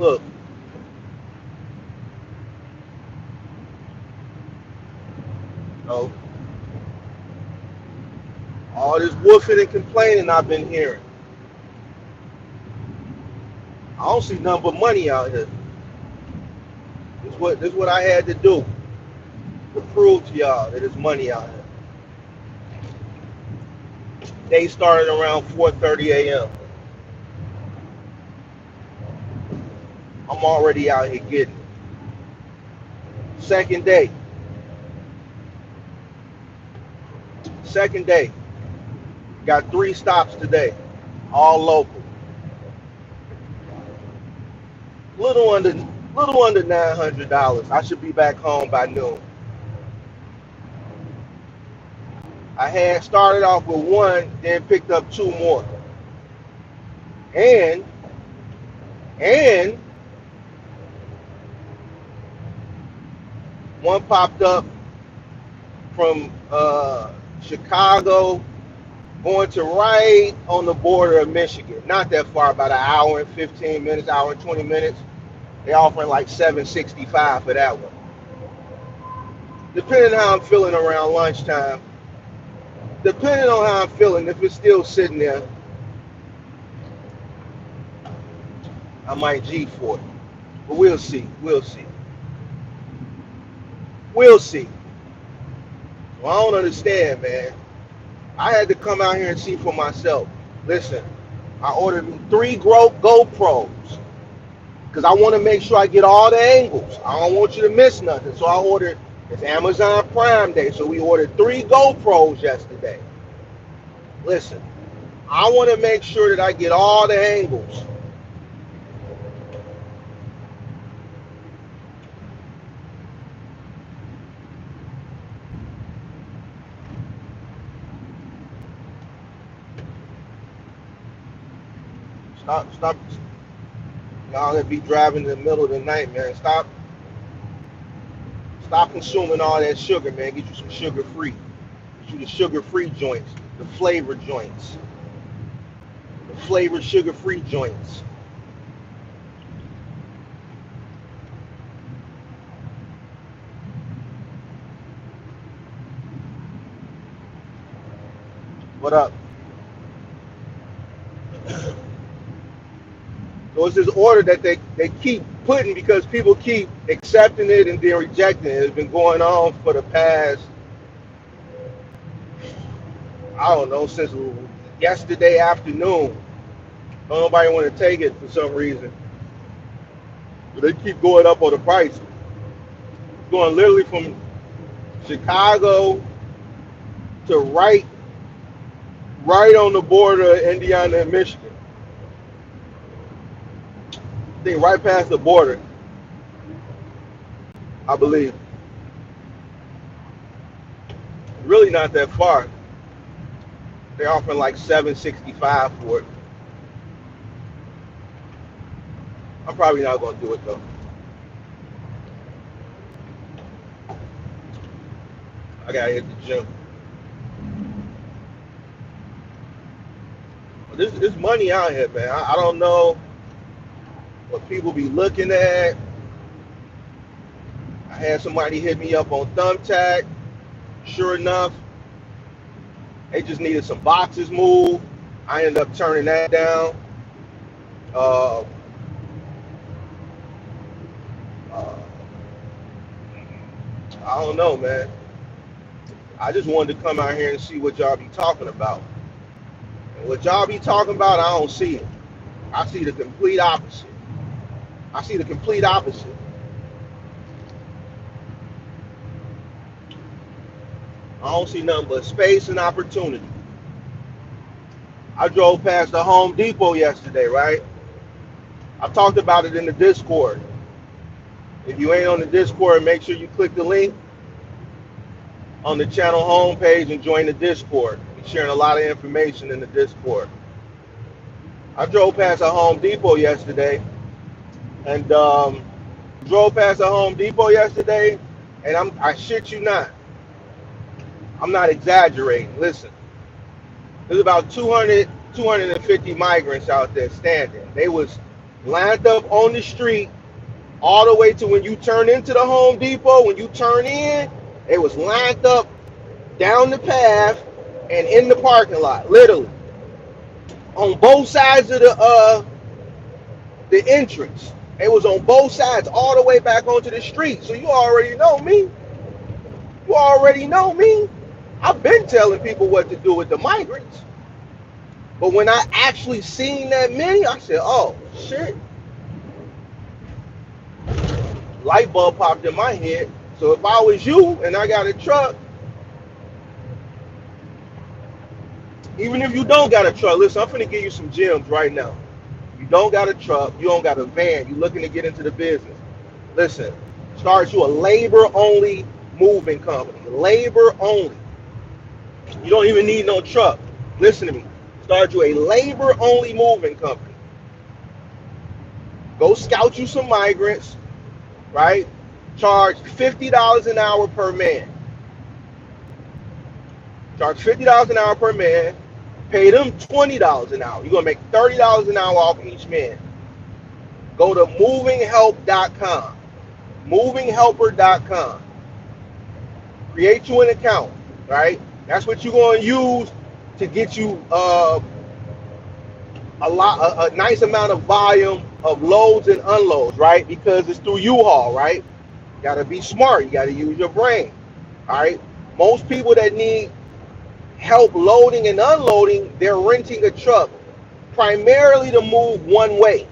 Look, you know, all this woofing and complaining I've been hearing. I don't see nothing but money out here. This is what I had to do to prove to y'all that there's money out here. They started around 4:30 a.m. I'm already out here getting it. Second day. Second day. Got 3 stops today. All local. Little under $900. I should be back home by noon. I had started off with one, then picked up 2 more. And and one popped up from Chicago going to right on the border of Michigan. Not that far, about an hour and 15 minutes, hour and 20 minutes. They're offering like $765 for that one. Depending on how I'm feeling around lunchtime, depending on how I'm feeling, if it's still sitting there, I might G for it. But we'll see. We'll see. We'll see. Well, I don't understand, man. I had to come out here and see for myself. Listen, I ordered 3 GoPros because I want to make sure I get all the angles. I don't want you to miss nothing. So I ordered, it's Amazon Prime Day, so we ordered 3 GoPros yesterday. Listen, I want to make sure that I get all the angles. Stop. Y'all that be driving in the middle of the night, man. Stop consuming all that sugar, man. Get you some sugar free. Get you the sugar free joints, the flavor joints, the flavored sugar free joints. What up? So it's this order that they keep putting because people keep accepting it and then rejecting it. It's been going on for the past, I don't know, since yesterday afternoon. Nobody want to take it for some reason. But they keep going up on the price. It's going literally from Chicago to right on the border of Indiana and Michigan. I think right past the border, I believe. Really not that far. They're offering like $765 for it. I'm probably not gonna do it though. I gotta hit the gym. There's money out here, man. I don't know what people be looking at. I had somebody hit me up on Thumbtack. Sure enough, they just needed some boxes moved. I ended up turning that down. Uh, uh, I don't know, man. I just wanted to come out here and see what y'all be talking about. And what y'all be talking about, I don't see it. I see the complete opposite. I see the complete opposite. I don't see nothing but space and opportunity. I drove past the Home Depot yesterday, right? I talked about it in the Discord. If you ain't on the Discord, make sure you click the link on the channel homepage and join the Discord. We're sharing a lot of information in the Discord. I drove past a Home Depot yesterday, and I shit you not, I'm not exaggerating. Listen, there's about 250 migrants out there standing. lined up on the street all the way to when you turn into the Home Depot. When you turn in, it was lined up down the path and in the parking lot, literally on both sides of the entrance. It was on both sides, all the way back onto the street. So you already know me. You already know me. I've been telling people what to do with the migrants. But when I actually seen that many, I said, oh, shit. Light bulb popped in my head. So if I was you and I got a truck, even if you don't got a truck, listen, I'm finna give you some gems right now. You don't got a truck, you don't got a van, you looking to get into the business. Listen, start you a labor-only moving company. Labor only. You don't even need no truck. Listen to me. Start you a labor-only moving company. Go scout you some migrants, right? Charge $50 an hour per man. Charge $50 an hour per man. Pay them $20 an hour. You're going to make $30 an hour off each man. Go to movinghelp.com. Movinghelper.com. Create you an account, right? That's what you're going to use to get you a nice amount of volume of loads and unloads, right? Because it's through U-Haul, right? You got to be smart. You got to use your brain, all right? Most people that need help loading and unloading, they're renting a truck primarily to move one way.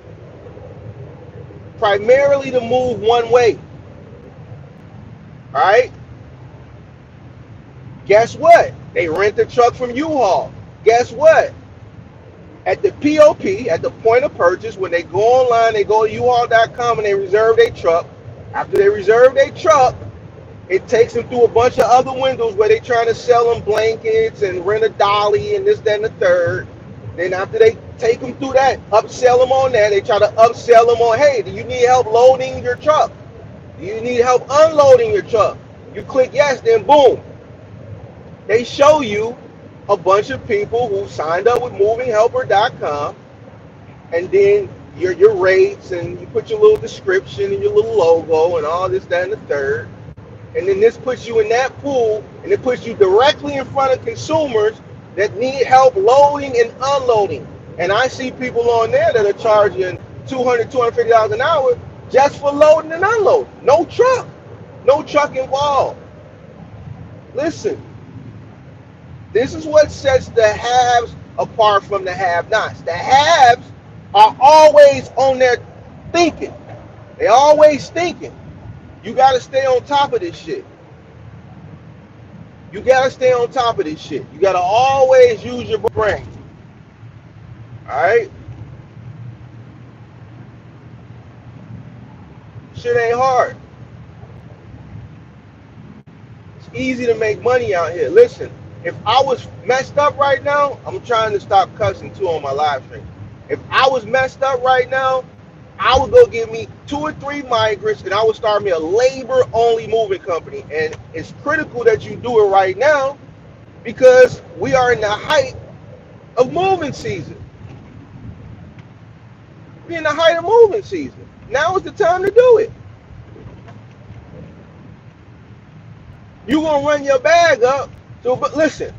Primarily to move one way. All right? Guess what? They rent the truck from U-Haul. Guess what? At the POP, at the point of purchase, when they go online, they go to U-Haul.com and they reserve their truck. After they reserve their truck, it takes them through a bunch of other windows where they're trying to sell them blankets and rent a dolly and this, that, and the third. Then after they take them through that, upsell them on that, they try to upsell them on, hey, do you need help loading your truck? Do you need help unloading your truck? You click yes, then boom. They show you a bunch of people who signed up with movinghelper.com, and then your rates, and you put your little description and your little logo and all this, that, and the third. And then this puts you in that pool, and it puts you directly in front of consumers that need help loading and unloading. And I see people on there that are charging $200, $250 an hour just for loading and unloading. No truck. No truck involved. Listen, this is what sets the haves apart from the have-nots. The haves are always on their thinking. They always thinking. You got to stay on top of this shit. You got to stay on top of this shit. You got to always use your brain. All right? Shit ain't hard. It's easy to make money out here. Listen, if I was messed up right now, I'm trying to stop cussing too on my live stream. If I was messed up right now, I would go get me 2 or 3 migrants and I would start me a labor-only moving company. And it's critical that you do it right now because we are in the height of moving season. We're in the height of moving season. Now is the time to do it. You're going to run your bag up. So, but listen,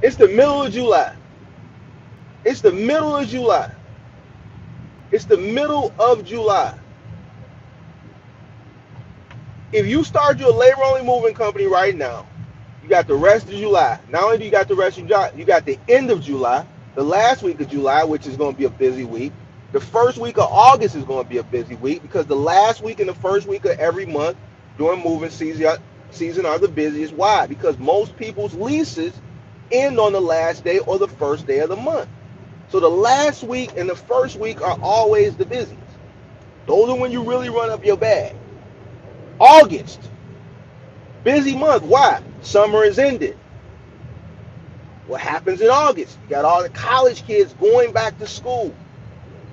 it's the middle of July. It's the middle of July. It's the middle of July. If you start your labor-only moving company right now, you got the rest of July. Not only do you got the rest of July, you got the end of July, the last week of July, which is going to be a busy week. The first week of August is going to be a busy week because the last week and the first week of every month during moving season are the busiest. Why? Because most people's leases end on the last day or the first day of the month. So the last week and the first week are always the busiest. Those are when you really run up your bag. August, busy month. Why? Summer is ended. What happens in August? You got all the college kids going back to school.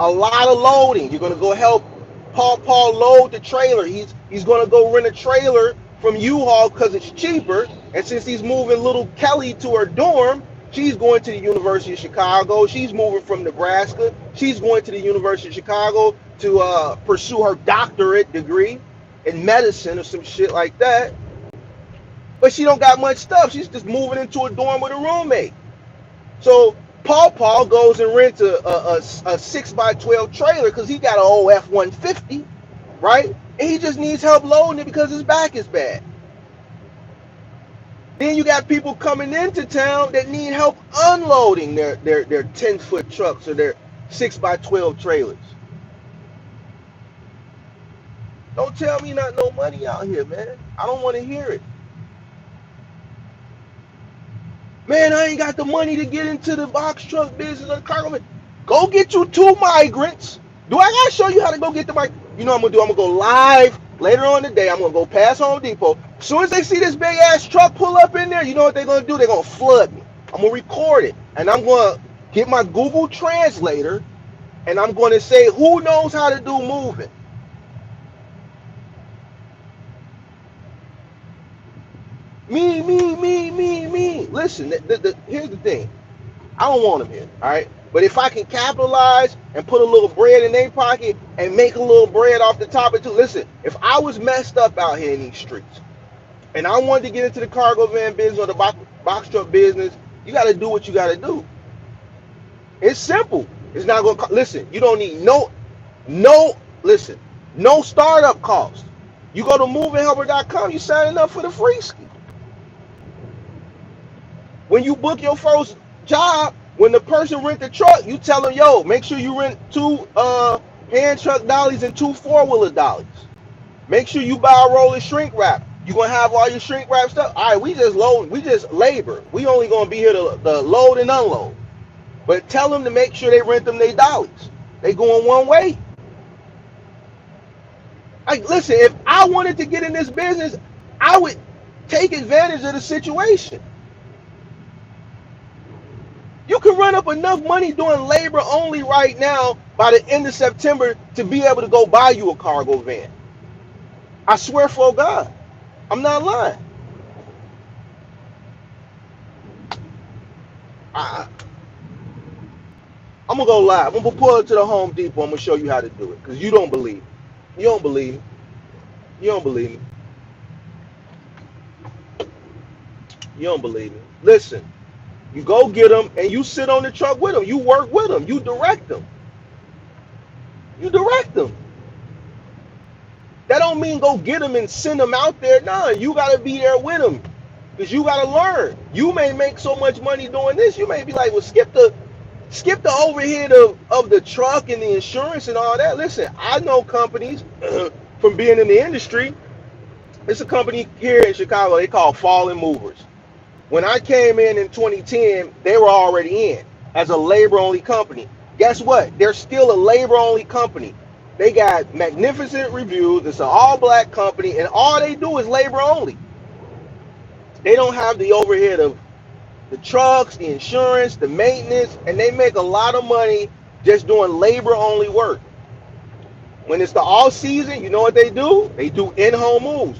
A lot of loading. You're going to go help Paul load the trailer. He's going to go rent a trailer from U-Haul because it's cheaper. And since he's moving little Kelly to her dorm, She's going to the University of Chicago. She's moving from Nebraska. She's going to the University of Chicago to pursue her doctorate degree in medicine or some shit like that. But she don't got much stuff. She's just moving into a dorm with a roommate. So Paul goes and rents a 6x12 trailer because he got an old F-150, right? And he just needs help loading it because his back is bad. Then you got people coming into town that need help unloading their 10-foot trucks or their 6x12 trailers. Don't tell me not no money out here, man. I don't want to hear it. Man, I ain't got the money to get into the box truck business or the cargo business. Go get you 2 migrants. Do I gotta show you how to go get the migrants? You know what I'm gonna do? I'm gonna go live later on today. I'm gonna go past Home Depot. As soon as they see this big ass truck pull up in there, you know what they're gonna do? They're gonna flood me. I'm gonna record it, and I'm gonna get my Google Translator, and I'm gonna say, who knows how to do moving? Me. Listen, here's the thing. I don't want them here, all right? But if I can capitalize and put a little bread in their pocket and make a little bread off the top of it too. Listen, if I was messed up out here in these streets and I wanted to get into the cargo van business or the box truck business, you got to do what you got to do. It's simple. It's not going to, listen, you don't need no startup cost. You go to movinghelper.com, you signing up for the free ski. When you book your first job, when the person rent the truck, you tell them, yo, make sure you rent 2 hand truck dollies and 2 4-wheeler dollies. Make sure you buy a roll of shrink wrap. You gonna have all your shrink wrap stuff. All right, we just labor. We only gonna be here to load and unload. But tell them to make sure they rent them their dollies. They going one way. Like, listen, if I wanted to get in this business, I would take advantage of the situation. You can run up enough money doing labor only right now by the end of September to be able to go buy you a cargo van. I swear for God, I'm not lying. I'm gonna go live. I'm gonna pull it to the Home Depot. I'm gonna show you how to do it because you don't believe me. You don't believe me. You don't believe me. You don't believe me. Listen, you go get them and you sit on the truck with them. You work with them. You direct them. You direct them. That don't mean go get them and send them out there. Nah, you gotta be there with them because you gotta learn. You may make so much money doing this. You may be like, well, skip the overhead of the truck and the insurance and all that. Listen, I know companies from being in the industry. It's a company here in Chicago. They call Fallen Movers. When I came in 2010, they were already in as a labor-only company. Guess what? They're still a labor-only company. They got magnificent reviews. It's an all-black company, and all they do is labor-only. They don't have the overhead of the trucks, the insurance, the maintenance, and they make a lot of money just doing labor-only work. When it's the all-season, you know what they do? They do in-home moves.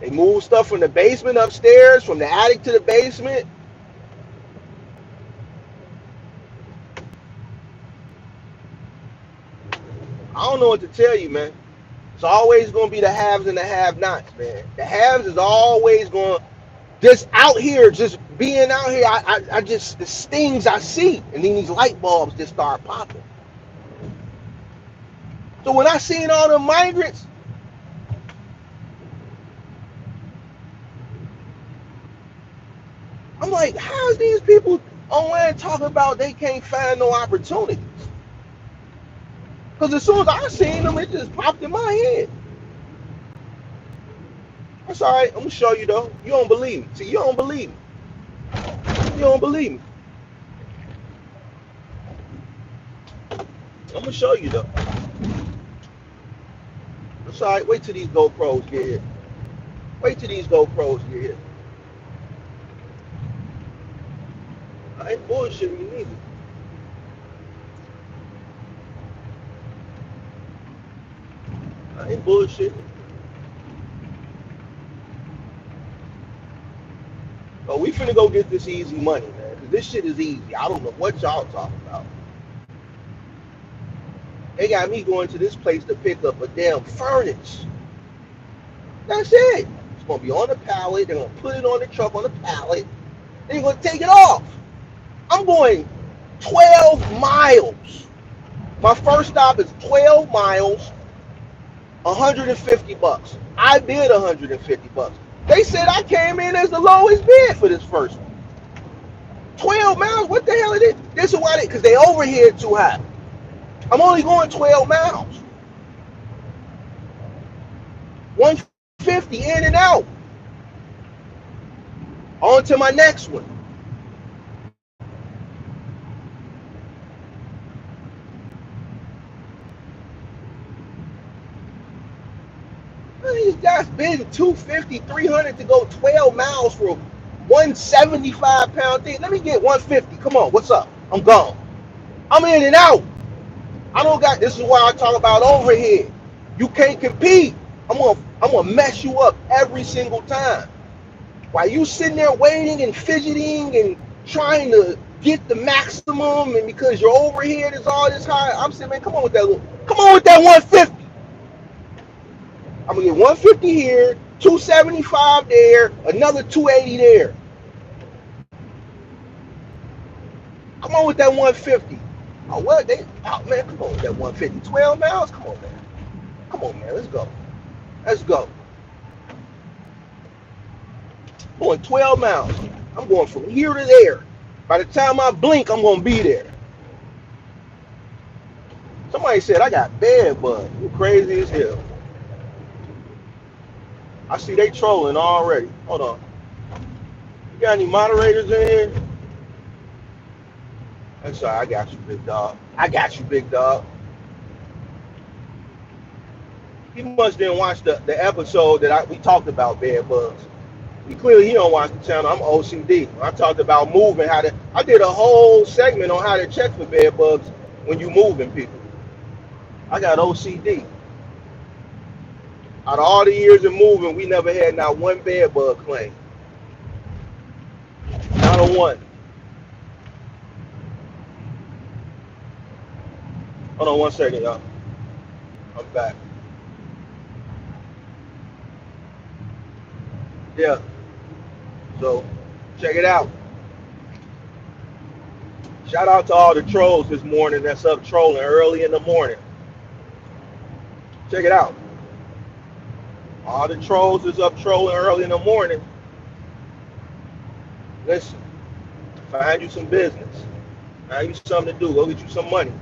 They move stuff from the basement upstairs, from the attic to the basement. I don't know what to tell you, man. It's always going to be the haves and the have-nots, man. The haves is always going to, just out here, just being out here, I just, the stings I see, and then these light bulbs just start popping. So when I seen all the migrants, I'm like, how's these people online talking about they can't find no opportunities? Because as soon as I seen them, it just popped in my head. That's all right. I'm going to show you, though. You don't believe me. See, you don't believe me. You don't believe me. I'm going to show you, though. That's all right. Wait till these GoPros get here. Wait till these GoPros get here. I ain't bullshitting you neither. I ain't bullshitting. Oh, we finna go get this easy money, man. This shit is easy. I don't know what y'all talking about. They got me going to this place to pick up a damn furnace. That's it. It's gonna be on the pallet. They're gonna put it on the truck on the pallet. Then you're gonna take it off. I'm going 12 miles. My first stop is 12 miles, 150 bucks. I bid 150 bucks. They said I came in as the lowest bid for this first one. 12 miles? What the hell is it? This is why because they overhead too high. I'm only going 12 miles. 150 in and out. On to my next one. These guys bidding 250, 300 to go 12 miles for 175 pound thing. Let me get 150. Come on, what's up? I'm gone. I'm in and out. I don't got. This is why I talk about overhead. You can't compete. I'm gonna mess you up every single time. While you sitting there waiting and fidgeting and trying to get the maximum, and because your overhead is all this high, I'm saying, man, come on with that 150. I'm gonna get 150 here, 275 there, another 280 there. Come on with that 150. Oh, what? Man, come on with that 150. 12 miles? Come on, man. Come on, man. Let's go. Let's go. I'm going 12 miles. I'm going from here to there. By the time I blink, I'm going to be there. Somebody said I got bed bugs. You crazy as hell. I see they trolling already. Hold on. You got any moderators in here? That's all right. I got you, big dog. I got you, big dog. He must didn't watch the episode that we talked about bed bugs. Clearly he don't watch the channel. I'm OCD. I talked about moving, I did a whole segment on how to check for bed bugs when you moving people. I got OCD. Out of all the years of moving, we never had not one bed bug claim. Not a one. Hold on 1 second, y'all. I'm back. Yeah. So, check it out. Shout out to all the trolls this morning that's up trolling early in the morning. Check it out. All the trolls is up trolling early in the morning. Listen, find you some business. Find you something to do. Go get you some money.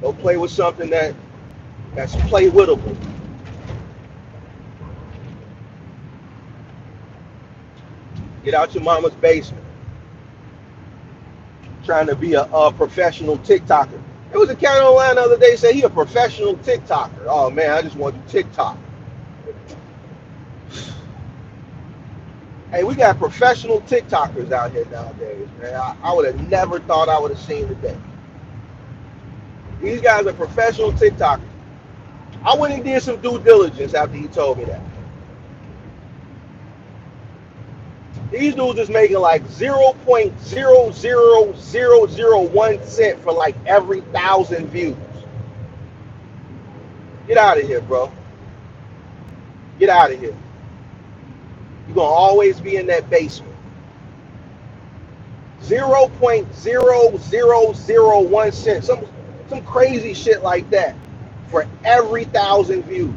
Go play with something that's play-wittable. Get out your mama's basement. Trying to be a professional TikToker. There was a cat online the other day say he a professional TikToker. Oh man, I just want to TikTok. Hey, we got professional TikTokers out here nowadays, man. I would have never thought I would have seen the day. These guys are professional TikTokers. I went and did some due diligence after he told me that. These dudes is making like 0.00001 cent for like every 1,000 views. Get out of here, bro. Get out of here. You're going to always be in that basement. 0.0001 cent. Some crazy shit like that for every 1,000 views.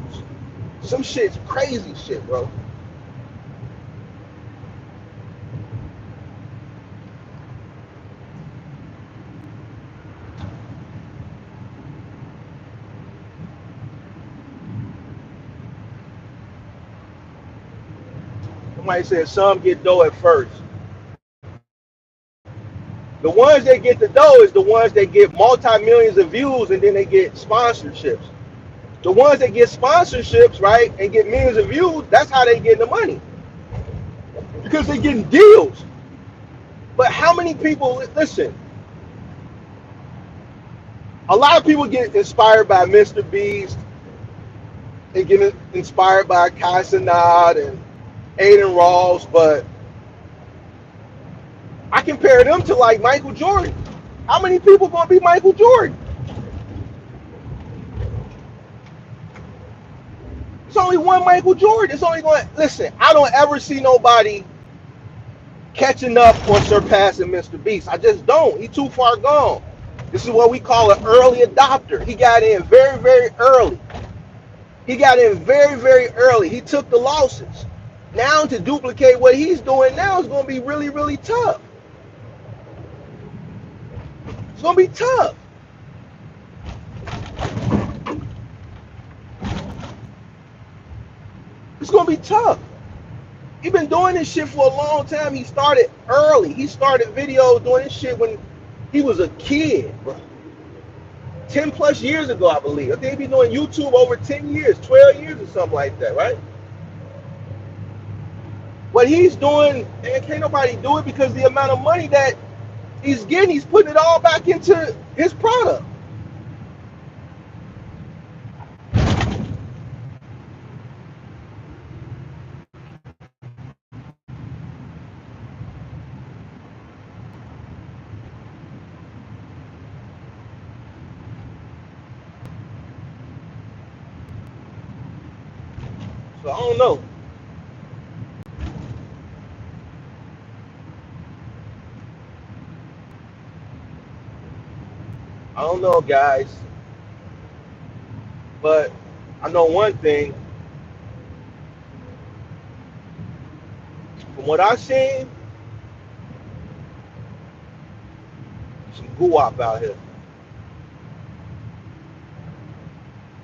Some shit's crazy shit, bro. Somebody said some get dough at first. The ones that get the dough is the ones that get multi-millions of views and then they get sponsorships. The ones that get sponsorships, right, and get millions of views, that's how they get the money. Because they're getting deals. But how many people, listen, a lot of people get inspired by Mr. Beast. They get inspired by Kai Cenat and Aiden Ross, but compare them to like Michael Jordan. How many people gonna be Michael Jordan? It's only one Michael Jordan. It's only going. Listen, I don't ever see nobody catching up or surpassing Mr. Beast. I just don't. He's too far gone. This is what we call an early adopter. He got in very, very early. He got in very, very early. He took the losses. Now to duplicate what he's doing now is going to be really, really tough. It's going to be tough. It's going to be tough. He's been doing this shit for a long time. He started early. He started videos doing this shit when he was a kid, bro. 10 plus years ago, I believe. I think he's been doing YouTube over 10 years, 12 years or something like that, right? What he's doing, and can't nobody do it because the amount of money that he's getting, he's putting it all back into his product. So I don't know. I don't know, guys. But I know one thing. From what I've seen, some guap out here.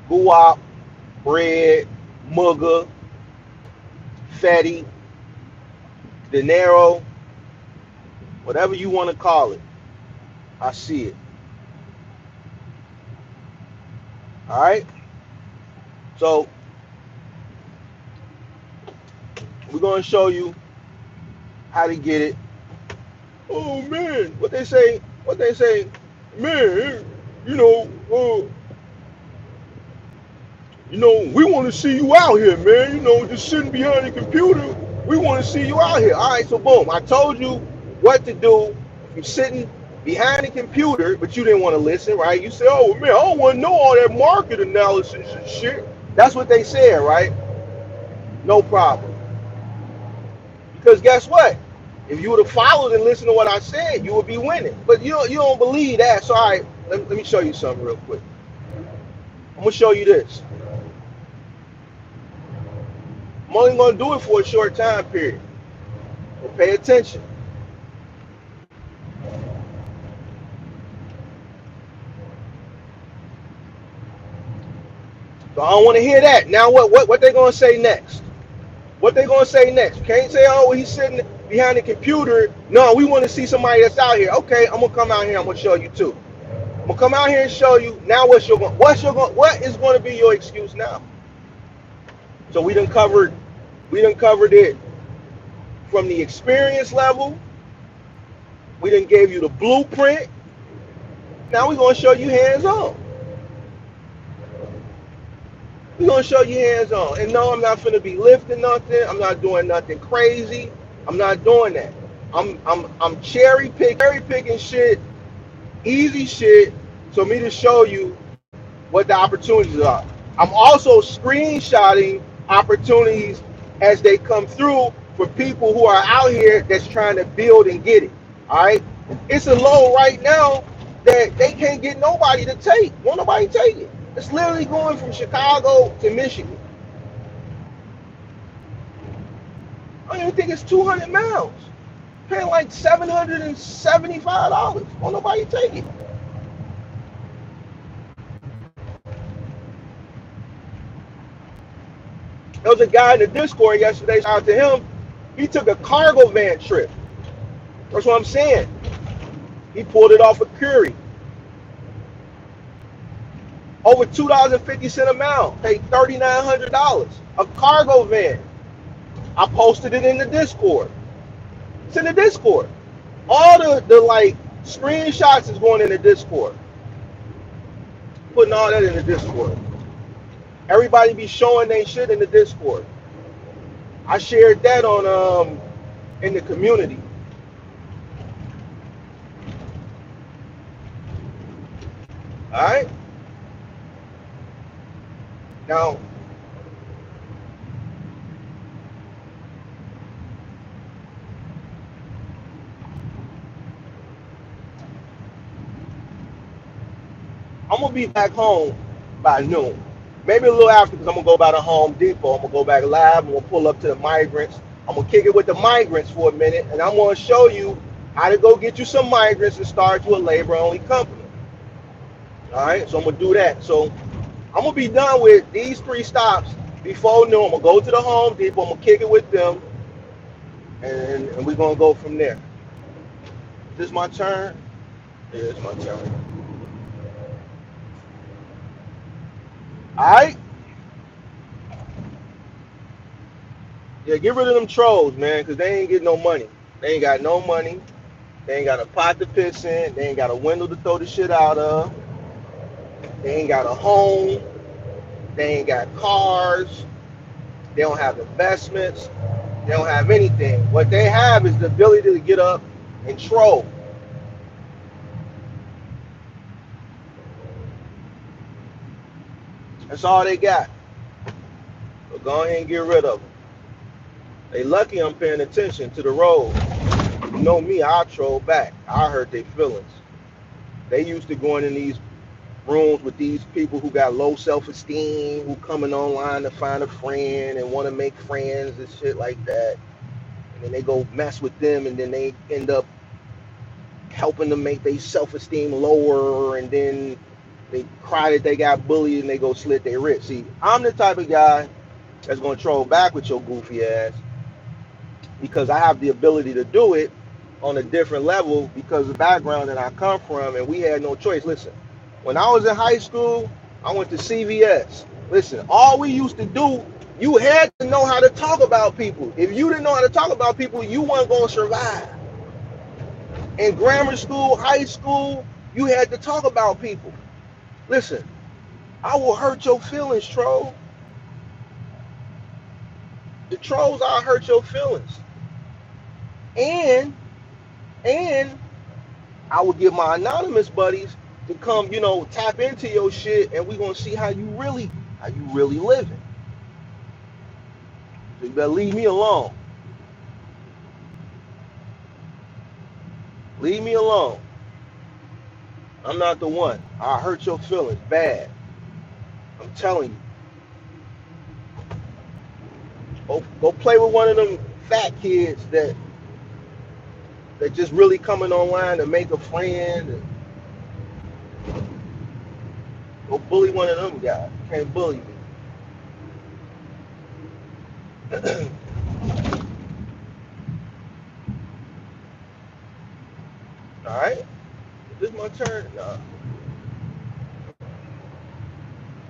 Guap, bread, mugga, fatty, dinero, whatever you want to call it. I see it. All right? So, we're going to show you how to get it. Oh, man. What they say, man, we want to see you out here, man. Just sitting behind the computer. We want to see you out here. All right, so boom. I told you what to do from sitting behind the computer, but you didn't want to listen, right? You said, oh, man, I don't want to know all that market analysis and shit. That's what they said, right? No problem. Because guess what? If you would have followed and listened to what I said, you would be winning. But you don't believe that. So, all right, let me show you something real quick. I'm going to show you this. I'm only going to do it for a short time period. So pay attention. So I don't want to hear that. Now what they going to say next? What they going to say next? You can't say, oh, he's sitting behind the computer. No, we want to see somebody that's out here. Okay, I'm going to come out here. I'm going to show you too. I'm going to come out here and show you. Now what is going to be your excuse now? So we done covered it from the experience level. We done gave you the blueprint. Now we're going to show you hands-on. We're going to show you hands-on. And no, I'm not going to be lifting nothing. I'm not doing nothing crazy. I'm not doing that. I'm cherry picking shit, easy shit, so me to show you what the opportunities are. I'm also screenshotting opportunities as they come through for people who are out here that's trying to build and get it. All right, it's a loan right now that they can't get nobody to take. Won't nobody take it? It's literally going from Chicago to Michigan. I don't even think it's 200 miles. Paying like $775. Won't nobody take it? There was a guy in the Discord yesterday, shout out to him. He took a cargo van trip. That's what I'm saying. He pulled it off of Curry. Over $2.50 a mile. Paid $3,900. A cargo van. I posted it in the Discord. It's in the Discord. All the like screenshots is going in the Discord. Putting all that in the Discord. Everybody be showing their shit in the Discord. I shared that on in the community. All right. Now, I'm gonna be back home by noon. Maybe a little after because I'm gonna go by the Home Depot. I'm gonna go back live. I'm gonna pull up to the migrants. I'm gonna kick it with the migrants for a minute, and I'm gonna show you how to go get you some migrants and start you a labor-only company. All right, so I'm gonna do that. So I'm gonna be done with these 3 stops before noon. I'm gonna go to the Home Depot. I'm gonna kick it with them, and we're gonna go from there. Is this my turn? Yeah, it's my turn. All right. Yeah, get rid of them trolls, man, because they ain't getting no money. They ain't got no money. They ain't got a pot to piss in. They ain't got a window to throw the shit out of. They ain't got a home. They ain't got cars. They don't have investments. They don't have anything. What they have is the ability to get up and troll. That's all they got. So go ahead and get rid of them. They lucky I'm paying attention to the road. You know me, I'll troll back. I hurt their feelings. They used to going in these rooms with these people who got low self-esteem, who coming online to find a friend and want to make friends and shit like that. And then they go mess with them, and then they end up helping them make their self-esteem lower, and then they cry that they got bullied and they go slit their wrist. See, I'm the type of guy that's gonna troll back with your goofy ass because I have the ability to do it on a different level because of the background that I come from, and we had no choice. Listen, when I was in high school, I went to CVS. Listen, all we used to do, you had to know how to talk about people. If you didn't know how to talk about people, you weren't going to survive. In grammar school, high school, you had to talk about people. Listen, I will hurt your feelings, troll. The trolls, I'll hurt your feelings. And, and I would get my anonymous buddies to come, tap into your shit, and we gonna see how you really living. So you better leave me alone. Leave me alone. I'm not the one. I hurt your feelings bad. I'm telling you. Go play with one of them fat kids that just really coming online to make a friend. And go bully one of them guys. You can't bully me. All right. Is this my turn? No. All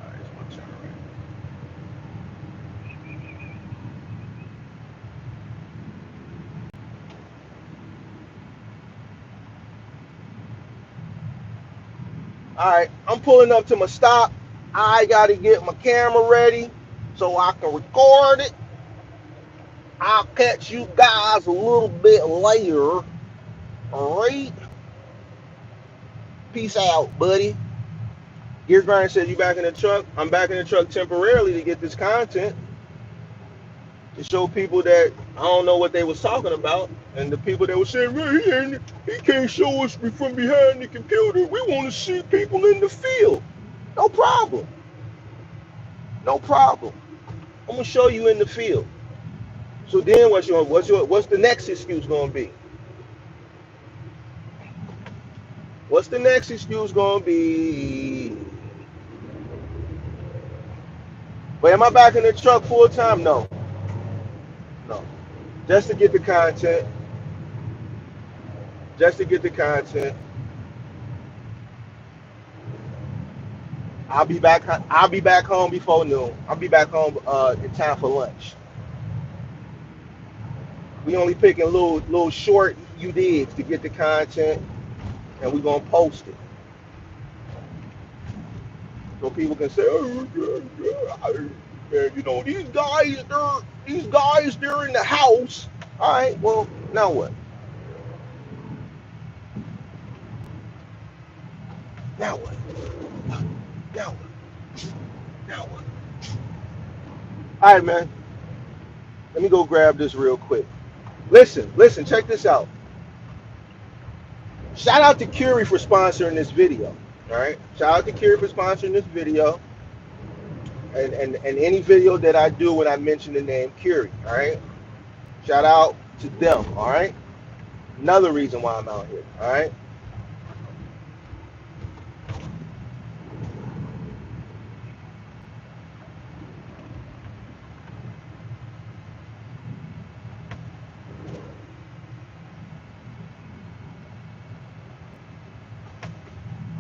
right, it's my turn. All right, I'm pulling up to my stop. I got to get my camera ready so I can record it. I'll catch you guys a little bit later. All right. Peace out, buddy. Gear Grind said you back in the truck. I'm back in the truck temporarily to get this content to show people that I don't know what they was talking about. And the people that were saying, well, he can't show us from behind the computer. We want to see people in the field. No problem. No problem. I'm gonna show you in the field. So then what's the next excuse gonna be? What's the next excuse gonna be? But am I back in the truck full time? No. No. Just to get the content. Just to get the content. I'll be back home before noon. I'll be back home in time for lunch. We only picking little short you digs to get the content, and we gonna post it. So people can say, oh, man, they're in the house. All right, well, now what? Now what? Now what? Now what? All right, man. Let me go grab this real quick. Listen, check this out. Shout out to Curie for sponsoring this video. All right. Shout out to Curie for sponsoring this video. And any video that I do when I mention the name Curie. All right. Shout out to them. All right. Another reason why I'm out here. All right.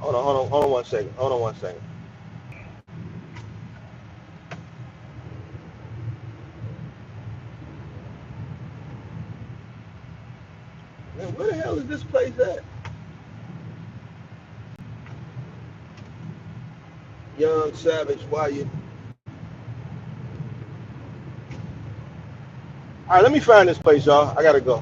Hold on 1 second. Hold on 1 second. Man, where the hell is this place at? Young Savage, why you? All right, let me find this place, y'all. I gotta go.